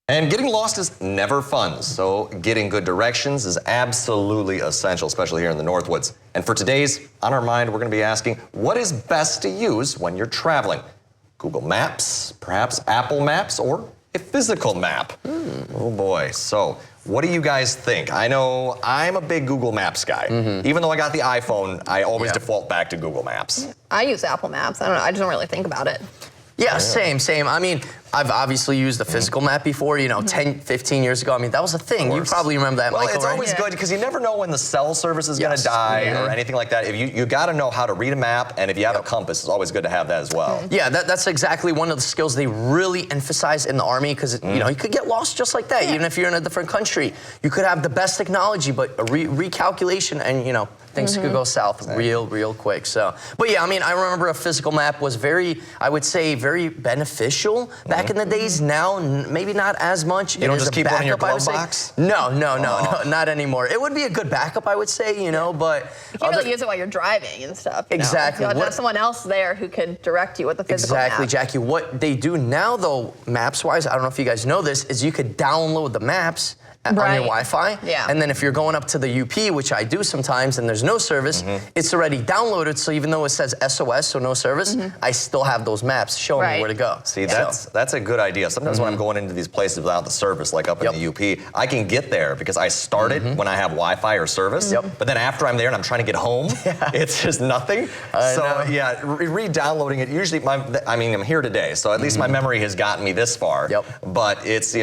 And getting lost is never fun, so getting good directions is absolutely essential, especially here in the Northwoods. And for today's On Our Mind, we're going to be asking, what is best to use when you're traveling? Google Maps, perhaps Apple Maps, or a physical map? Oh boy, so what do you guys think? I know I'm a big Google Maps guy. Even though I got the iPhone, I always default back to Google Maps. I use Apple Maps. I don't know, I just don't really think about it. Yeah, same. I mean, I've obviously used the physical map before, 10, 15 years ago. I mean, that was a thing. You probably remember that, well, Michael, it's always good because you never know when the cell service is going to die or anything like that. If you got to know how to read a map, and if you have a compass, it's always good to have that as well. Yeah, that's exactly one of the skills they really emphasize in the Army because, you could get lost just like that. Even if you're in a different country, you could have the best technology, but a recalculation and, things could go south real quick. So, but yeah, I mean, I remember a physical map was I would say, very beneficial back in the days. Now, maybe not as much. You don't just keep one in your glove box? No, not anymore. It would be a good backup, I would say, but you can't really use it while you're driving and stuff. Exactly. You have to have someone else there who could direct you with the physical map. Exactly, Jackie. What they do now, though, maps-wise, I don't know if you guys know this, is you could download the maps on your Wi-Fi. Yeah. And then if you're going up to the UP, which I do sometimes, and there's no service, it's already downloaded. So even though it says SOS, so no service, I still have those maps showing me where to go. See, that's a good idea. Sometimes when I'm going into these places without the service, like up in the UP, I can get there because I started when I have Wi-Fi or service. But then after I'm there and I'm trying to get home, it's just nothing. So yeah, re-downloading it. Usually, I'm here today, so at least my memory has gotten me this far. But it's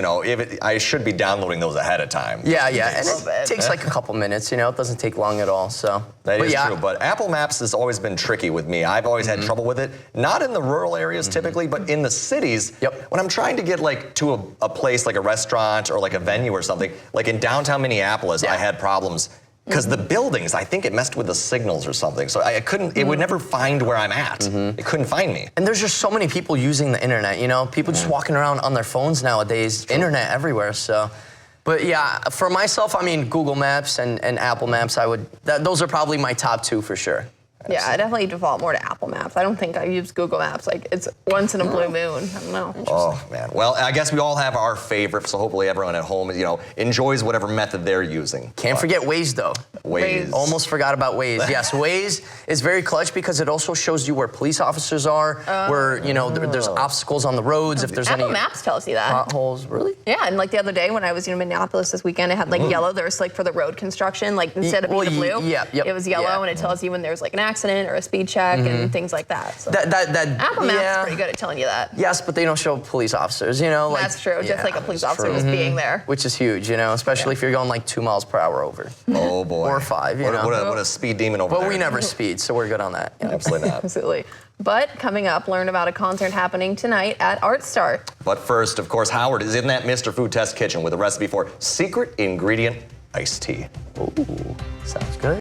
I should be downloading those ahead of time. Yeah, and it takes like a couple minutes, it doesn't take long at all, so. That is true, but Apple Maps has always been tricky with me. I've always had trouble with it, not in the rural areas typically, but in the cities. When I'm trying to get to a place like a restaurant or like a venue or something, like in downtown Minneapolis, I had problems because the buildings, I think it messed with the signals or something. So I couldn't, it would never find where I'm at. It couldn't find me. And there's just so many people using the internet, people just walking around on their phones nowadays, internet everywhere, so. But yeah, for myself, I mean, Google Maps and Apple Maps, those are probably my top two for sure. Yeah, I definitely default more to Apple Maps. I don't think I use Google Maps. Like, it's once in a blue moon. I don't know. Oh, man. Well, I guess we all have our favorite, so hopefully everyone at home, enjoys whatever method they're using. Can't forget Waze, though. Waze. Almost forgot about Waze. Yes, Waze is very clutch because it also shows you where police officers are, where, there's obstacles on the roads, if there's Apple Maps tells you that. Potholes, really? Yeah, and like the other day when I was in Minneapolis this weekend, it had like yellow. There was like for the road construction, like instead of being the blue, it was yellow, and it tells you when there's like an accident or a speed check and things like that. So Apple Maps is pretty good at telling you that. Yes, but they don't show police officers, That's true, just like a police officer just being there. Which is huge, especially if you're going like 2 miles per hour over. Oh boy. Or 5, What a speed demon over there. But we never speed, so we're good on that. Absolutely not. Absolutely. But coming up, learn about a concert happening tonight at Art Start. But first, of course, Howard is in that Mr. Food Test kitchen with a recipe for secret ingredient iced tea. Ooh, sounds good.